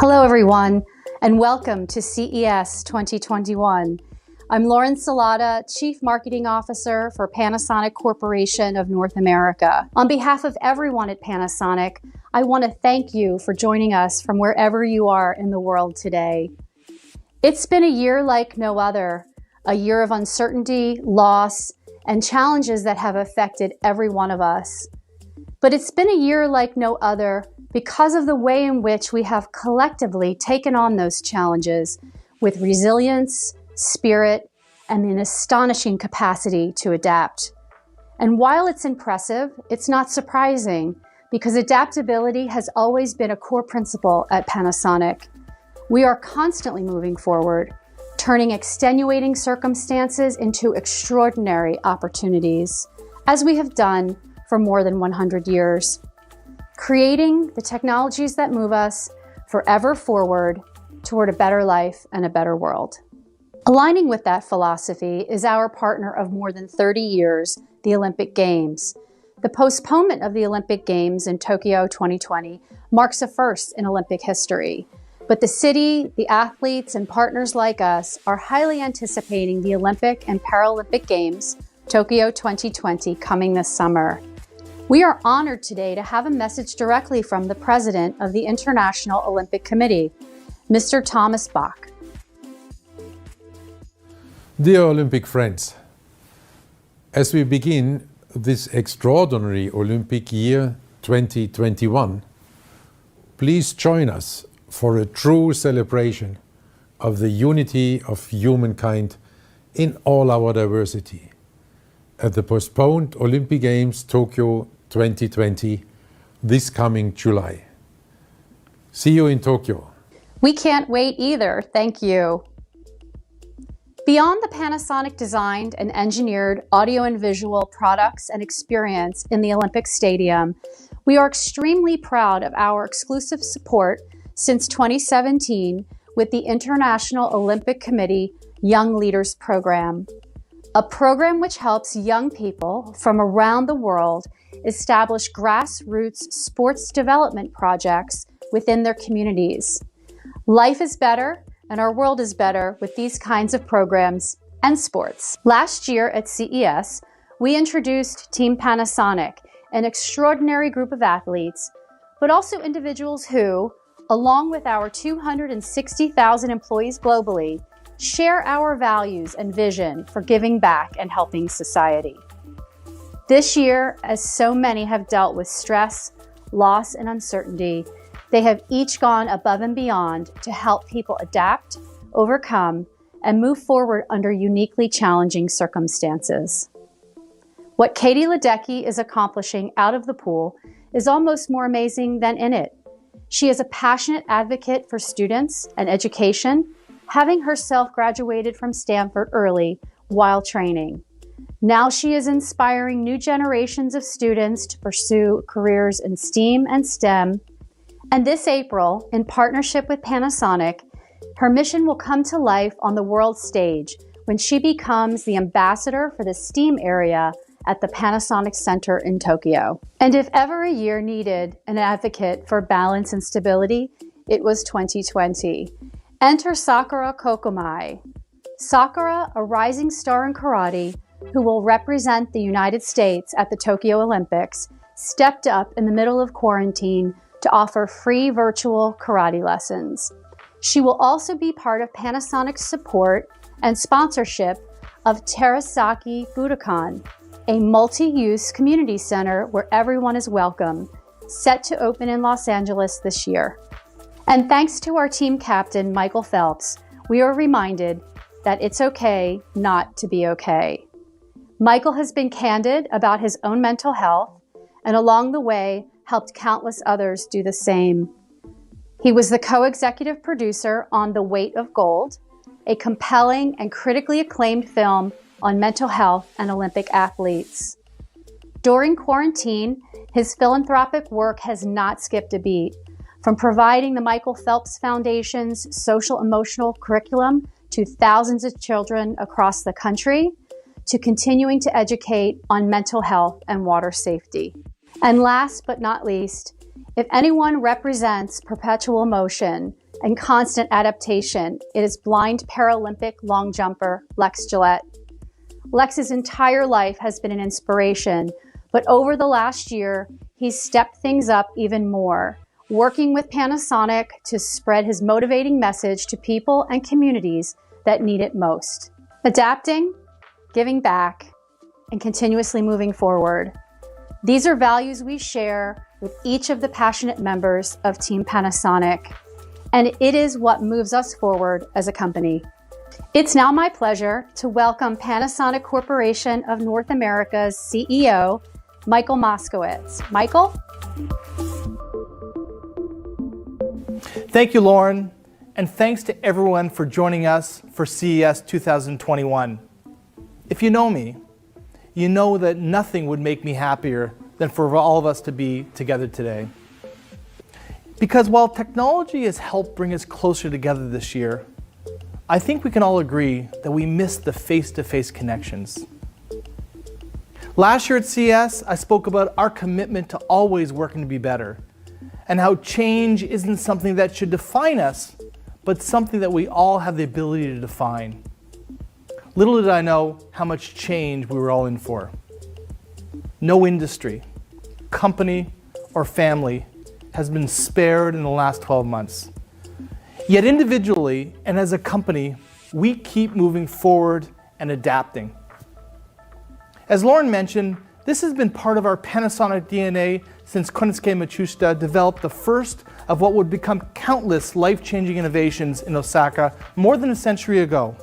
Hello everyone, and welcome to CES 2021. I'm Lauren Salata, Chief Marketing Officer for Panasonic Corporation of North America. On behalf of everyone at Panasonic, I want to thank you for joining us from wherever you are in the world today. It's been a year like no other, a year of uncertainty, loss, and challenges that have affected every one of us. But it's been a year like no other because of the way in which we have collectively taken on those challenges with resilience, spirit, and an astonishing capacity to adapt. And while it's impressive, it's not surprising because adaptability has always been a core principle at Panasonic. We are constantly moving forward, turning extenuating circumstances into extraordinary opportunities, as we have done for more than 100 years, creating the technologies that move us forever forward toward a better life and a better world. Aligning with that philosophy is our partner of more than 30 years, the Olympic Games. The postponement of the Olympic Games in Tokyo 2020 marks a first in Olympic history. But the city, the athletes, and partners like us are highly anticipating the Olympic and Paralympic Games, Tokyo 2020, coming this summer. We are honored today to have a message directly from the President of the International Olympic Committee, Mr. Thomas Bach. Dear Olympic friends, as we begin this extraordinary Olympic year 2021, please join us for a true celebration of the unity of humankind in all our diversity at the postponed Olympic Games Tokyo 2020 this coming July. See you in Tokyo. We can't wait either, thank you. Beyond the Panasonic designed and engineered audio and visual products and experience in the Olympic Stadium, we are extremely proud of our exclusive support since 2017 with the International Olympic Committee Young Leaders Program, a program which helps young people from around the world establish grassroots sports development projects within their communities. Life is better and our world is better with these kinds of programs and sports. Last year at CES, we introduced Team Panasonic, an extraordinary group of athletes, but also individuals who, along with our 260,000 employees globally, share our values and vision for giving back and helping society. This year, as so many have dealt with stress, loss, and uncertainty, they have each gone above and beyond to help people adapt, overcome, and move forward under uniquely challenging circumstances. What Katie Ledecky is accomplishing out of the pool is almost more amazing than in it. She is a passionate advocate for students and education, having herself graduated from Stanford early while training. Now she is inspiring new generations of students to pursue careers in STEAM and STEM. And this April, in partnership with Panasonic, her mission will come to life on the world stage when she becomes the ambassador for the STEAM area at the Panasonic Center in Tokyo. And if ever a year needed an advocate for balance and stability, it was 2020. Enter Sakura Kokomai. Sakura, a rising star in karate, who will represent the United States at the Tokyo Olympics, stepped up in the middle of quarantine to offer free virtual karate lessons. She will also be part of Panasonic's support and sponsorship of Terasaki Budokan, a multi-use community center where everyone is welcome, set to open in Los Angeles this year. And thanks to our team captain, Michael Phelps, we are reminded that it's okay not to be okay. Michael has been candid about his own mental health and along the way helped countless others do the same. He was the co-executive producer on The Weight of Gold, a compelling and critically acclaimed film on mental health and Olympic athletes. During quarantine, his philanthropic work has not skipped a beat, from providing the Michael Phelps Foundation's social emotional curriculum to thousands of children across the country, to continuing to educate on mental health and water safety. And last but not least, if anyone represents perpetual motion, and constant adaptation. It is blind Paralympic long jumper, Lex Gillette. Lex's entire life has been an inspiration, but over the last year, he's stepped things up even more, working with Panasonic to spread his motivating message to people and communities that need it most. Adapting, giving back, and continuously moving forward. These are values we share with each of the passionate members of Team Panasonic, and it is what moves us forward as a company. It's now my pleasure to welcome Panasonic Corporation of North America's CEO, Michael Moskowitz. Michael? Thank you, Lauren, and thanks to everyone for joining us for CES 2021. If you know me, you know that nothing would make me happier than for all of us to be together today. Because while technology has helped bring us closer together this year, I think we can all agree that we missed the face-to-face connections. Last year at CES, I spoke about our commitment to always working to be better, and how change isn't something that should define us, but something that we all have the ability to define. Little did I know how much change we were all in for. No industry, company, or family has been spared in the last 12 months. Yet individually and as a company, we keep moving forward and adapting. As Lauren mentioned, this has been part of our Panasonic DNA since Koensuke Matsushita developed the first of what would become countless life-changing innovations in Osaka more than a century ago.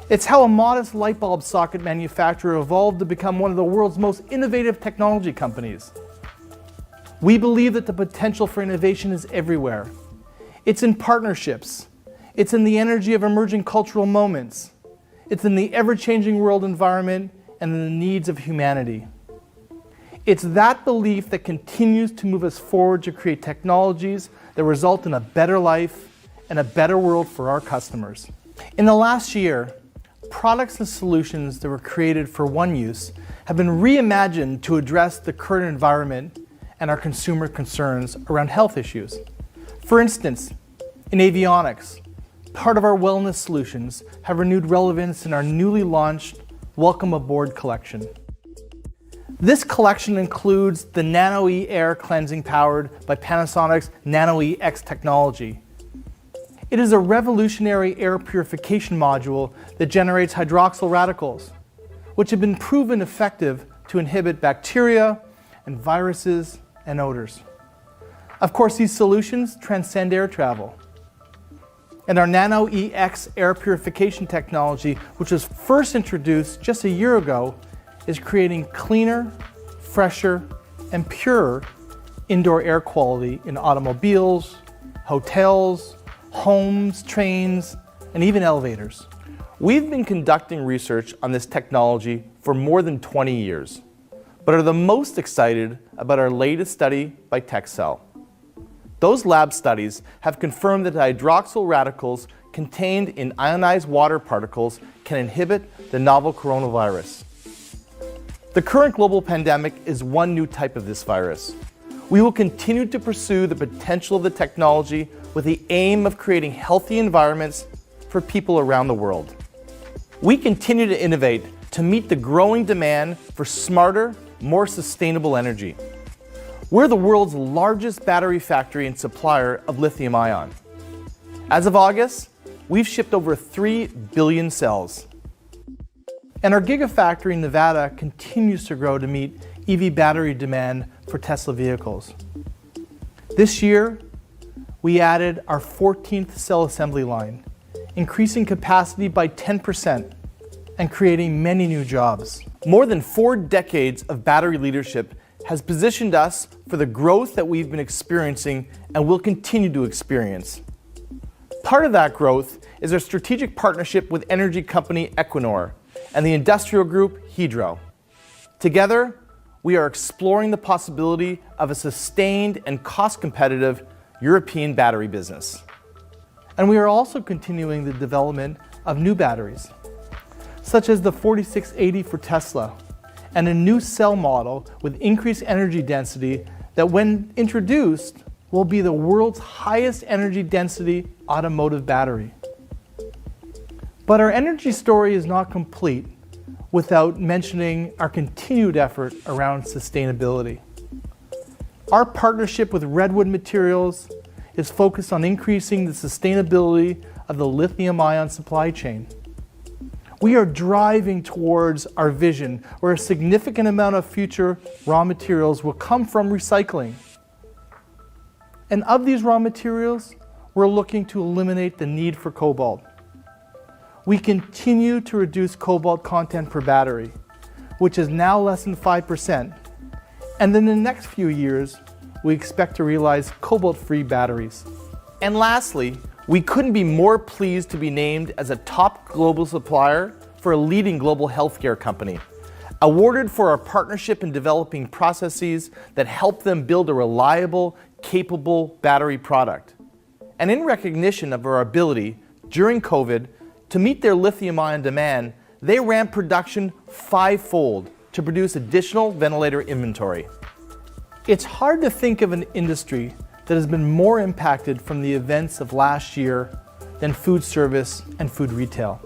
It's how a modest light bulb socket manufacturer evolved to become one of the world's most innovative technology companies. We believe that the potential for innovation is everywhere. It's in partnerships. It's in the energy of emerging cultural moments. It's in the ever-changing world environment and in the needs of humanity. It's that belief that continues to move us forward to create technologies that result in a better life and a better world for our customers. In the last year, products and solutions that were created for one use have been reimagined to address the current environment and our consumer concerns around health issues. For instance, in avionics, part of our wellness solutions have renewed relevance in our newly launched Welcome Aboard collection. This collection includes the Nano E Air cleansing powered by Panasonic's Nano E X technology. It is a revolutionary air purification module that generates hydroxyl radicals, which have been proven effective to inhibit bacteria and viruses and odors. Of course, these solutions transcend air travel. And our Nano EX air purification technology, which was first introduced just a year ago, is creating cleaner, fresher, and purer indoor air quality in automobiles, hotels, homes, trains, and even elevators. We've been conducting research on this technology for more than 20 years, but are the most excited about our latest study by TechCell. Those lab studies have confirmed that the hydroxyl radicals contained in ionized water particles can inhibit the novel coronavirus. The current global pandemic is one new type of this virus. We will continue to pursue the potential of the technology with the aim of creating healthy environments for people around the world. We continue to innovate to meet the growing demand for smarter, more sustainable energy. We're the world's largest battery factory and supplier of lithium-ion. As of August, we've shipped over 3 billion cells. And our Gigafactory in Nevada continues to grow to meet EV battery demand for Tesla vehicles. This year, we added our 14th cell assembly line, increasing capacity by 10% and creating many new jobs. More than 4 decades of battery leadership has positioned us for the growth that we've been experiencing and will continue to experience. Part of that growth is our strategic partnership with energy company Equinor and the industrial group Hydro. Together, we are exploring the possibility of a sustained and cost-competitive European battery business. And we are also continuing the development of new batteries, such as the 4680 for Tesla, and a new cell model with increased energy density that, when introduced, will be the world's highest energy density automotive battery. But our energy story is not complete without mentioning our continued effort around sustainability. Our partnership with Redwood Materials is focused on increasing the sustainability of the lithium-ion supply chain. We are driving towards our vision where a significant amount of future raw materials will come from recycling. And of these raw materials, we're looking to eliminate the need for cobalt. We continue to reduce cobalt content per battery, which is now less than 5%. And in the next few years, we expect to realize cobalt-free batteries. And lastly, we couldn't be more pleased to be named as a top global supplier for a leading global healthcare company, awarded for our partnership in developing processes that help them build a reliable, capable battery product. And in recognition of our ability during COVID to meet their lithium-ion demand, they ramped production 5-fold to produce additional ventilator inventory. It's hard to think of an industry that has been more impacted from the events of last year than food service and food retail.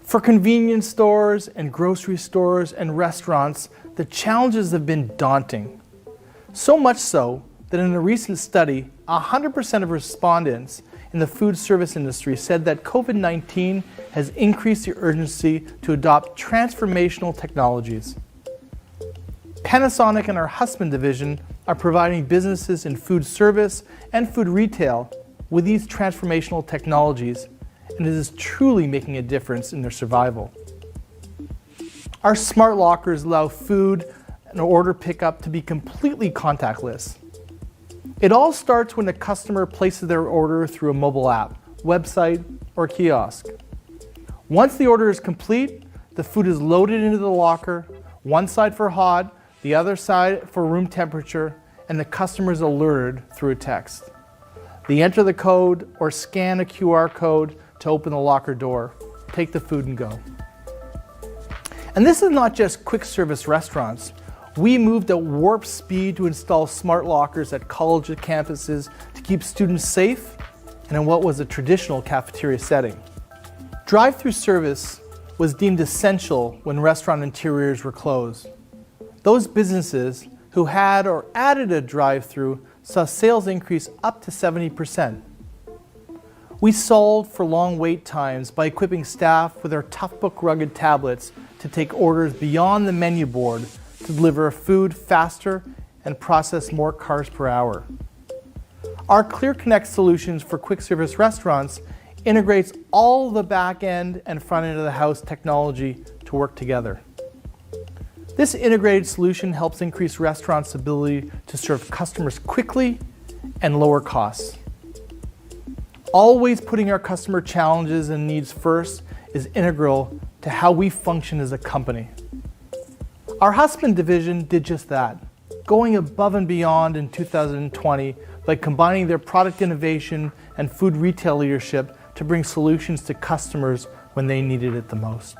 For convenience stores and grocery stores and restaurants, the challenges have been daunting. So much so that in a recent study, 100% of respondents in the food service industry said that COVID-19 has increased the urgency to adopt transformational technologies. Panasonic and our Husband division are providing businesses in food service and food retail with these transformational technologies, and it is truly making a difference in their survival. Our smart lockers allow food and order pickup to be completely contactless. It all starts when the customer places their order through a mobile app, website, or kiosk. Once the order is complete, the food is loaded into the locker, one side for hot, the other side for room temperature, and the customer is alerted through a text. They enter the code or scan a QR code to open the locker door, take the food and go. And this is not just quick service restaurants. We moved at warp speed to install smart lockers at college campuses to keep students safe and in what was a traditional cafeteria setting. Drive-through service was deemed essential when restaurant interiors were closed. Those businesses who had or added a drive-through saw sales increase up to 70%. We solved for long wait times by equipping staff with our Toughbook rugged tablets to take orders beyond the menu board to deliver food faster and process more cars per hour. Our ClearConnect solutions for quick service restaurants integrates all the back end and front end of the house technology to work together. This integrated solution helps increase restaurants' ability to serve customers quickly and lower costs. Always putting our customer challenges and needs first is integral to how we function as a company. Our Husband division did just that, going above and beyond in 2020 by combining their product innovation and food retail leadership to bring solutions to customers when they needed it the most.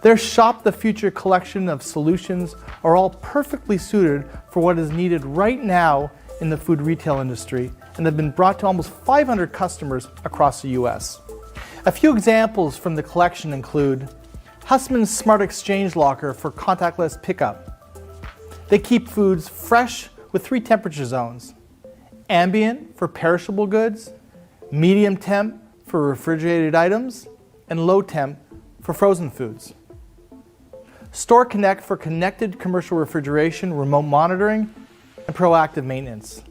Their Shop the Future collection of solutions are all perfectly suited for what is needed right now in the food retail industry and have been brought to almost 500 customers across the US. A few examples from the collection include Husband's Smart Exchange Locker for contactless pickup. They keep foods fresh with 3 temperature zones: ambient for perishable goods, medium temp for refrigerated items, and low temp for frozen foods. Store Connect for connected commercial refrigeration, remote monitoring, and proactive maintenance.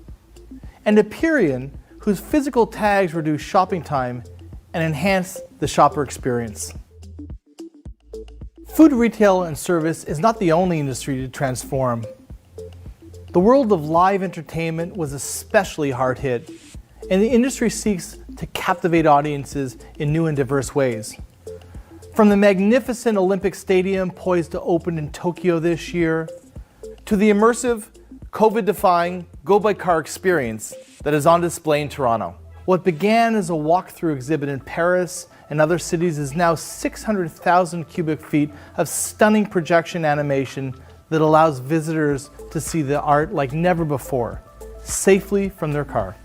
And Aperion, whose physical tags reduce shopping time and enhance the shopper experience. Food retail and service is not the only industry to transform. The world of live entertainment was especially hard hit, and the industry seeks to captivate audiences in new and diverse ways. From the magnificent Olympic Stadium poised to open in Tokyo this year, to the immersive, COVID-defying go-by-car experience that is on display in Toronto. What began as a walkthrough exhibit in Paris and other cities is now 600,000 cubic feet of stunning projection animation that allows visitors to see the art like never before. safely from their car.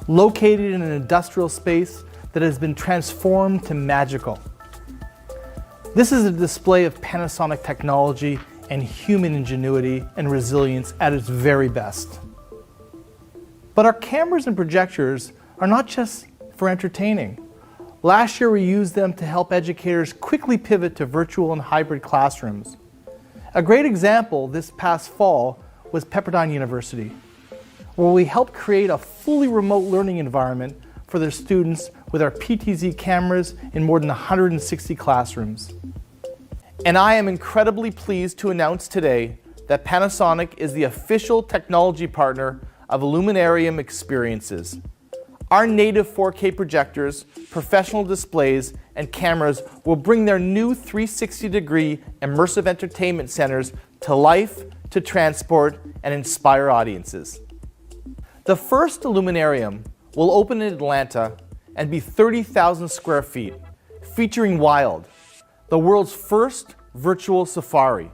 Located in an industrial space that has been transformed to magical. This is a display of Panasonic technology and human ingenuity and resilience at its very best. But our cameras and projectors are not just for entertaining. Last year we used them to help educators quickly pivot to virtual and hybrid classrooms. A great example this past fall was Pepperdine University, where we helped create a fully remote learning environment for their students with our PTZ cameras in more than 160 classrooms. And I am incredibly pleased to announce today that Panasonic is the official technology partner of Illuminarium Experiences. Our native 4K projectors, professional displays, and cameras will bring their new 360-degree immersive entertainment centers to life, to transport, and inspire audiences. The first Illuminarium will open in Atlanta and be 30,000 square feet, featuring Wild, the world's first virtual safari.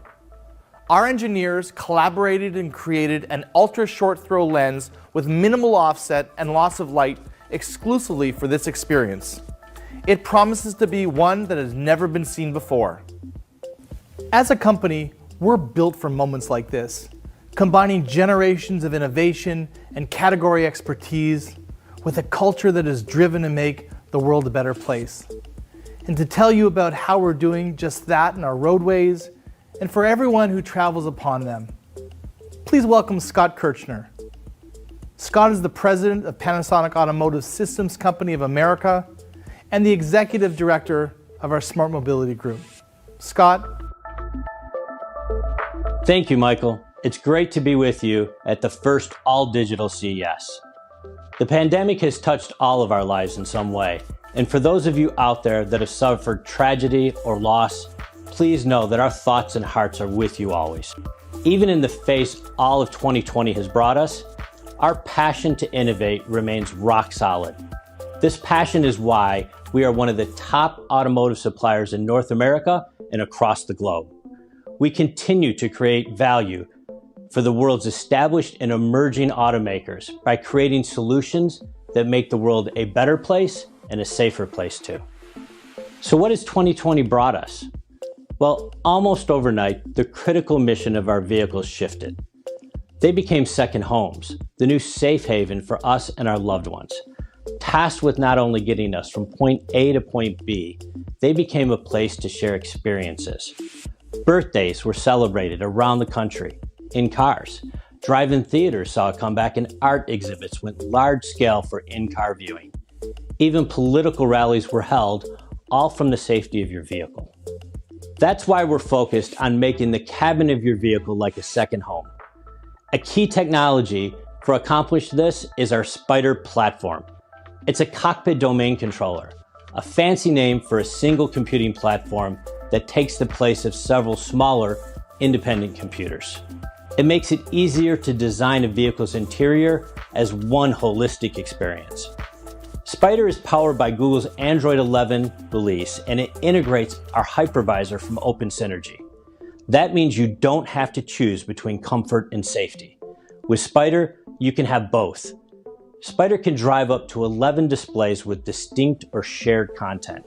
Our engineers collaborated and created an ultra short throw lens with minimal offset and loss of light exclusively for this experience. It promises to be one that has never been seen before. As a company, we're built for moments like this, combining generations of innovation and category expertise with a culture that is driven to make the world a better place. And to tell you about how we're doing just that in our roadways and for everyone who travels upon them, please welcome Scott Kirchner. Scott is the president of Panasonic Automotive Systems Company of America and the executive director of our Smart Mobility Group. Scott. Thank you, Michael. It's great to be with you at the first all-digital CES. The pandemic has touched all of our lives in some way, and for those of you out there that have suffered tragedy or loss, please know that our thoughts and hearts are with you always. Even in the face all of 2020 has brought us, our passion to innovate remains rock solid. This passion is why we are one of the top automotive suppliers in North America and across the globe. We continue to create value for the world's established and emerging automakers by creating solutions that make the world a better place and a safer place too. So what has 2020 brought us? Well, almost overnight, the critical mission of our vehicles shifted. They became second homes, the new safe haven for us and our loved ones. Tasked with not only getting us from point A to point B, they became a place to share experiences. Birthdays were celebrated around the country, in cars. Drive-in theaters saw a comeback and art exhibits went large scale for in-car viewing. Even political rallies were held, all from the safety of your vehicle. That's why we're focused on making the cabin of your vehicle like a second home. A key technology for accomplish this is our Spider platform. It's a cockpit domain controller, a fancy name for a single computing platform that takes the place of several smaller, independent computers. It makes it easier to design a vehicle's interior as one holistic experience. Spider is powered by Google's Android 11 release, and it integrates our hypervisor from Open Synergy. That means you don't have to choose between comfort and safety. With Spider, you can have both. Spider can drive up to 11 displays with distinct or shared content.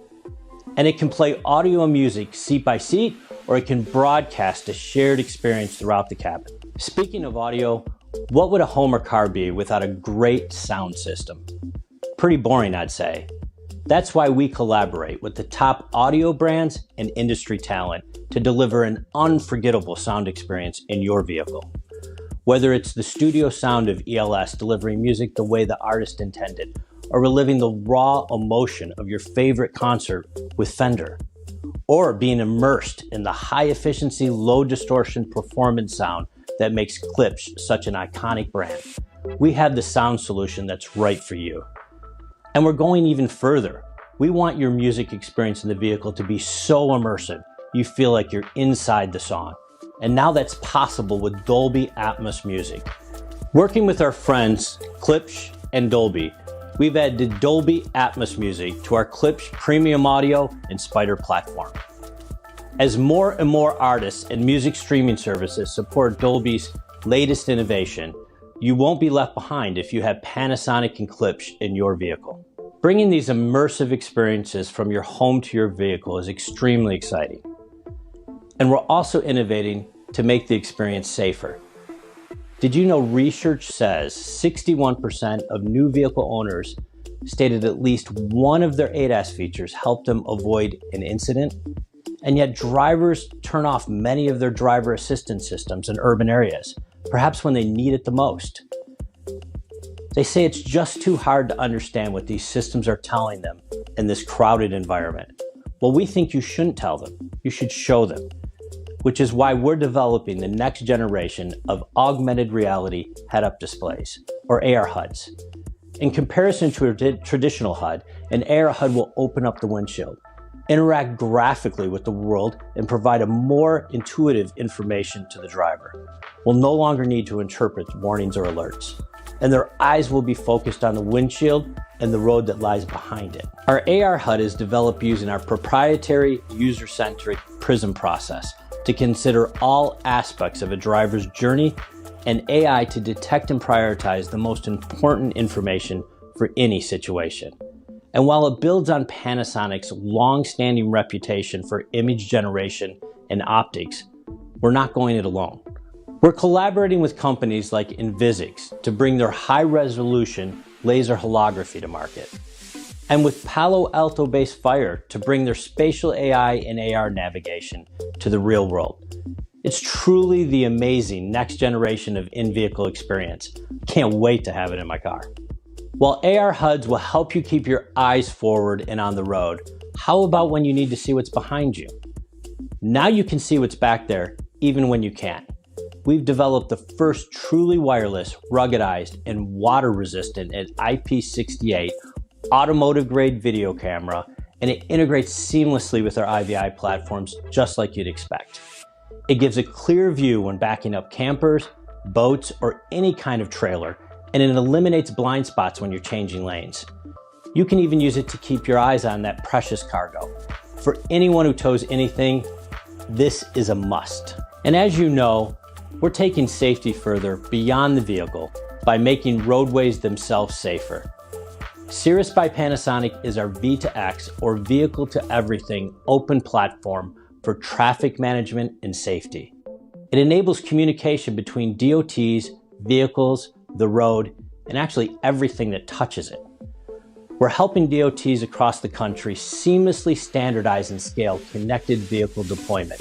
And it can play audio and music seat by seat, or it can broadcast a shared experience throughout the cabin. Speaking of audio, what would a home or car be without a great sound system? Pretty boring, I'd say. That's why we collaborate with the top audio brands and industry talent to deliver an unforgettable sound experience in your vehicle. Whether it's the studio sound of ELS delivering music the way the artist intended, or reliving the raw emotion of your favorite concert with Fender, or being immersed in the high-efficiency, low-distortion performance sound that makes Klipsch such an iconic brand, we have the sound solution that's right for you. And we're going even further. We want your music experience in the vehicle to be so immersive, you feel like you're inside the song. And now that's possible with Dolby Atmos music. Working with our friends Klipsch and Dolby, we've added Dolby Atmos music to our Klipsch premium audio and Spider platform. As more and more artists and music streaming services support Dolby's latest innovation, you won't be left behind if you have Panasonic and Klipsch in your vehicle. Bringing these immersive experiences from your home to your vehicle is extremely exciting. And we're also innovating to make the experience safer. Did you know research says 61% of new vehicle owners stated at least one of their ADAS features helped them avoid an incident? And yet drivers turn off many of their driver assistance systems in urban areas, perhaps when they need it the most. They say it's just too hard to understand what these systems are telling them in this crowded environment. Well, we think you shouldn't tell them, you should show them, which is why we're developing the next generation of augmented reality head-up displays, or AR HUDs. In comparison to a traditional HUD, an AR HUD will open up the windshield, interact graphically with the world, and provide a more intuitive information to the driver. Will no longer need to interpret warnings or alerts, and their eyes will be focused on the windshield and the road that lies behind it. Our AR HUD is developed using our proprietary user-centric Prism process to consider all aspects of a driver's journey and AI to detect and prioritize the most important information for any situation. And while it builds on Panasonic's long-standing reputation for image generation and optics, we're not going it alone. We're collaborating with companies like Envisix to bring their high-resolution laser holography to market, and with Palo Alto-based Fire to bring their spatial AI and AR navigation to the real world. It's truly the amazing next generation of in-vehicle experience. Can't wait to have it in my car. While AR HUDs will help you keep your eyes forward and on the road, how about when you need to see what's behind you? Now you can see what's back there, even when you can't. We've developed the first truly wireless, ruggedized, and water-resistant at IP68 automotive-grade video camera, and it integrates seamlessly with our IVI platforms just like you'd expect. It gives a clear view when backing up campers, boats, or any kind of trailer, and it eliminates blind spots when you're changing lanes. You can even use it to keep your eyes on that precious cargo. For anyone who tows anything, this is a must. And as you know, we're taking safety further beyond the vehicle by making roadways themselves safer. Cirrus by Panasonic is our V2X, or Vehicle to Everything, open platform for traffic management and safety. It enables communication between DOTs, vehicles, the road, and actually everything that touches it. We're helping DOTs across the country seamlessly standardize and scale connected vehicle deployment.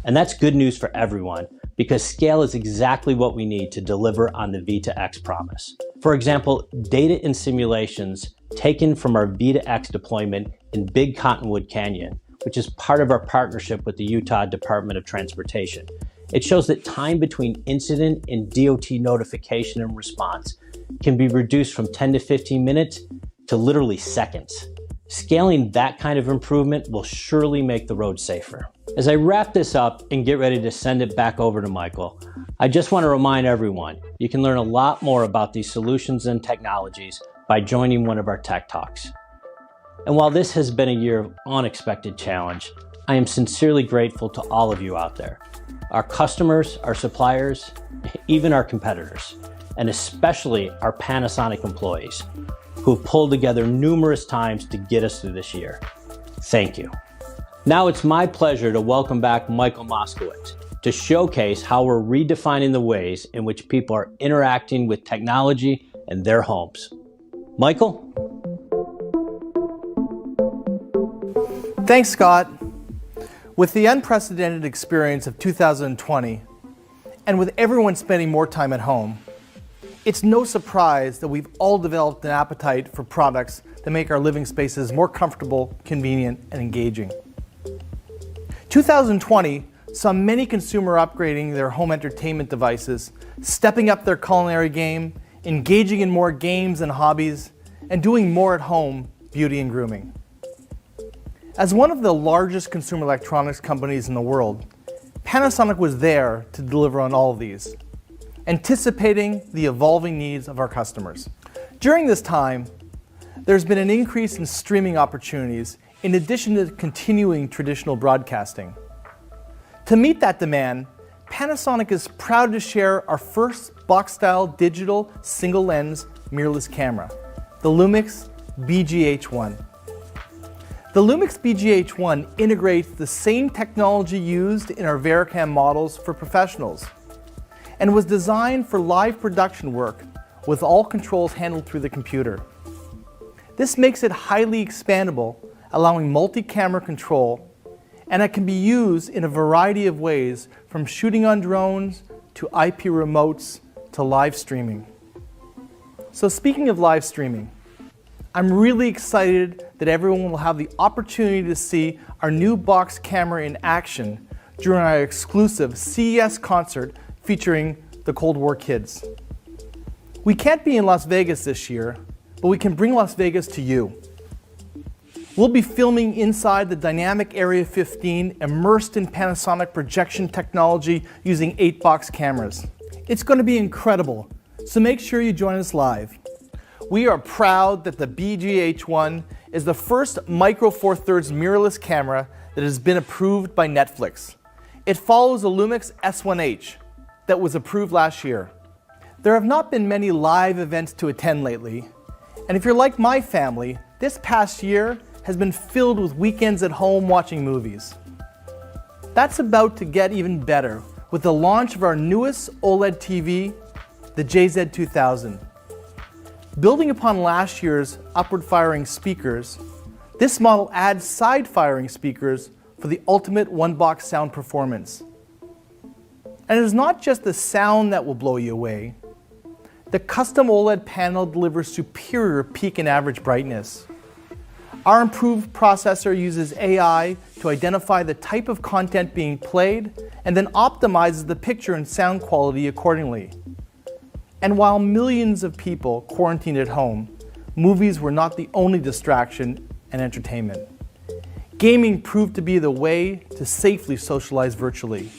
And that's good news for everyone, because scale is exactly what we need to deliver on the V2X promise. For example, data and simulations taken from our V2X deployment in Big Cottonwood Canyon, which is part of our partnership with the Utah Department of Transportation. It shows that time between incident and DOT notification and response can be reduced from 10 to 15 minutes to literally seconds. Scaling that kind of improvement will surely make the road safer. As I wrap this up and get ready to send it back over to Michael, I just want to remind everyone, you can learn a lot more about these solutions and technologies by joining one of our Tech Talks. And while this has been a year of unexpected challenge, I am sincerely grateful to all of you out there, our customers, our suppliers, even our competitors, and especially our Panasonic employees, who've pulled together numerous times to get us through this year. Thank you. Now it's my pleasure to welcome back Michael Moskowitz to showcase how we're redefining the ways in which people are interacting with technology in their homes. Michael? Thanks, Scott. With the unprecedented experience of 2020, and with everyone spending more time at home, it's no surprise that we've all developed an appetite for products that make our living spaces more comfortable, convenient, and engaging. 2020 saw many consumers upgrading their home entertainment devices, stepping up their culinary game, engaging in more games and hobbies, and doing more at home beauty and grooming. As one of the largest consumer electronics companies in the world, Panasonic was there to deliver on all of these, anticipating the evolving needs of our customers. During this time, there's been an increase in streaming opportunities in addition to continuing traditional broadcasting. To meet that demand, Panasonic is proud to share our first box-style digital single-lens mirrorless camera, the Lumix BGH1. The Lumix BGH1 integrates the same technology used in our VariCam models for professionals and was designed for live production work with all controls handled through the computer. This makes it highly expandable, allowing multi-camera control, and it can be used in a variety of ways, from shooting on drones to IP remotes to live streaming. So speaking of live streaming, I'm really excited that everyone will have the opportunity to see our new box camera in action during our exclusive CES concert featuring the Cold War kids. We can't be in Las Vegas this year, but we can bring Las Vegas to you. We'll be filming inside the dynamic Area 15, immersed in Panasonic projection technology using 8-box cameras. It's going to be incredible, so make sure you join us live. We are proud that the BGH1 is the first Micro Four Thirds mirrorless camera that has been approved by Netflix. It follows a Lumix S1H that was approved last year. There have not been many live events to attend lately, and if you're like my family, this past year has been filled with weekends at home watching movies. That's about to get even better with the launch of our newest OLED TV, the JZ2000. Building upon last year's upward-firing speakers, this model adds side-firing speakers for the ultimate one-box sound performance. And it is not just the sound that will blow you away. The custom OLED panel delivers superior peak and average brightness. Our improved processor uses AI to identify the type of content being played and then optimizes the picture and sound quality accordingly. And while millions of people quarantined at home, movies were not the only distraction and entertainment. Gaming proved to be the way to safely socialize virtually.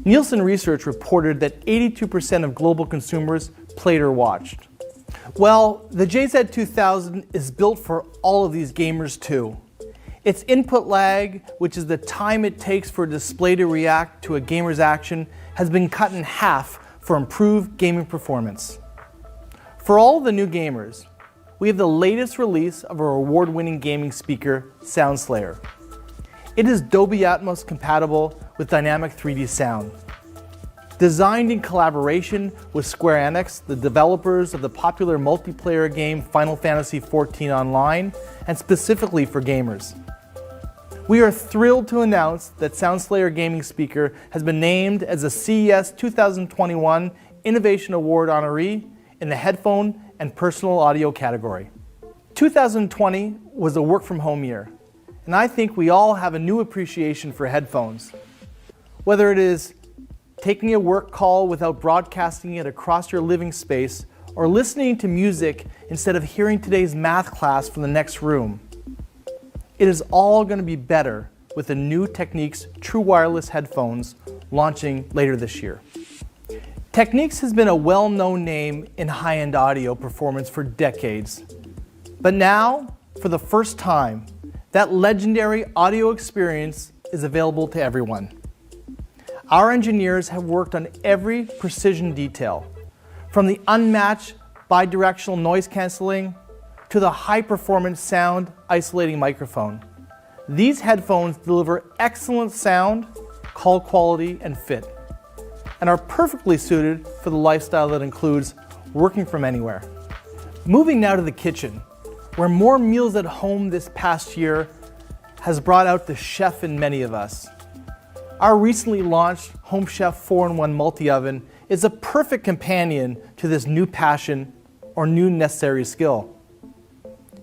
Nielsen research reported that 82% of global consumers played or watched. Well, the JZ2000 is built for all of these gamers too. Its input lag, which is the time it takes for a display to react to a gamer's action, has been cut in half for improved gaming performance. For all the new gamers, we have the latest release of our award-winning gaming speaker, Soundslayer. It is Dolby Atmos compatible with dynamic 3D sound. Designed in collaboration with Square Enix, the developers of the popular multiplayer game Final Fantasy XIV Online, and specifically for gamers. We are thrilled to announce that Soundslayer gaming speaker has been named as a CES 2021 Innovation Award honoree in the headphone and personal audio category. 2020 was a work from home year, and I think we all have a new appreciation for headphones. Whether it is taking a work call without broadcasting it across your living space, or listening to music instead of hearing today's math class from the next room, it is all going to be better with the new Technics True Wireless headphones launching later this year. Technics has been a well-known name in high-end audio performance for decades. But now, for the first time, that legendary audio experience is available to everyone. Our engineers have worked on every precision detail, from the unmatched bidirectional noise canceling to the high-performance sound isolating microphone. These headphones deliver excellent sound, call quality, and fit, and are perfectly suited for the lifestyle that includes working from anywhere. Moving now to the kitchen, where more meals at home this past year has brought out the chef in many of us. Our recently launched Home Chef 4-in-1 multi-oven is a perfect companion to this new passion or new necessary skill.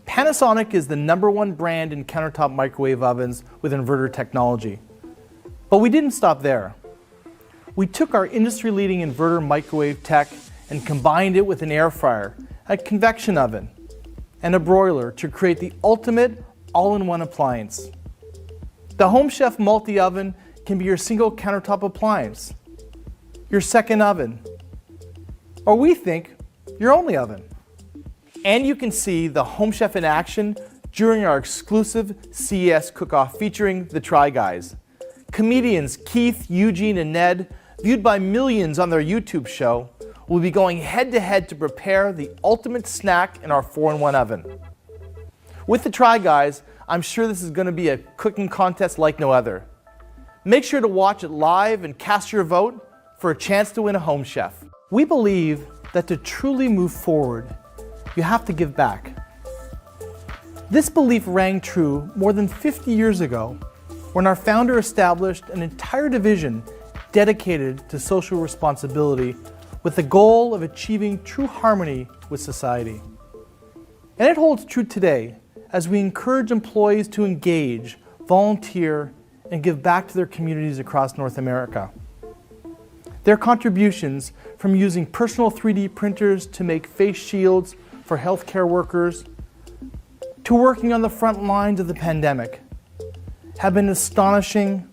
Panasonic is the #1 brand in countertop microwave ovens with inverter technology. But we didn't stop there. We took our industry-leading inverter microwave tech and combined it with an air fryer, a convection oven, and a broiler to create the ultimate all-in-one appliance. The Home Chef multi-oven can be your single countertop appliance, your second oven, or we think, your only oven. And you can see the Home Chef in action during our exclusive CES Cookoff featuring the Try Guys. Comedians Keith, Eugene, and Ned viewed by millions on their YouTube show, will be going head-to-head to prepare the ultimate snack in our 4-in-1 oven. With the Try Guys, I'm sure this is going to be a cooking contest like no other. Make sure to watch it live and cast your vote for a chance to win a home chef. We believe that to truly move forward, you have to give back. This belief rang true more than 50 years ago when our founder established an entire division dedicated to social responsibility with the goal of achieving true harmony with society. And it holds true today as we encourage employees to engage, volunteer, and give back to their communities across North America. Their contributions, from using personal 3D printers to make face shields for healthcare workers, to working on the front lines of the pandemic, have been astonishing,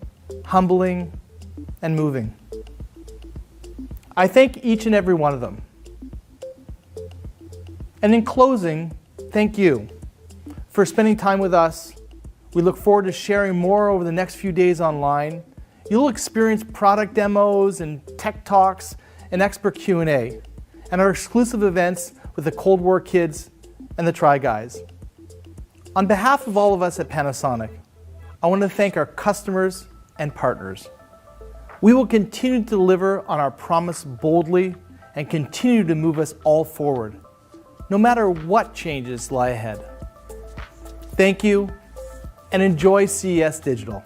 humbling, and moving. I thank each and every one of them. And in closing, thank you for spending time with us. We look forward to sharing more over the next few days online. You'll experience product demos and tech talks and expert Q&A, and our exclusive events with the Cold War Kids and the Try Guys. On behalf of all of us at Panasonic, I want to thank our customers and partners. We will continue to deliver on our promise boldly and continue to move us all forward, no matter what changes lie ahead. Thank you, and enjoy CES Digital.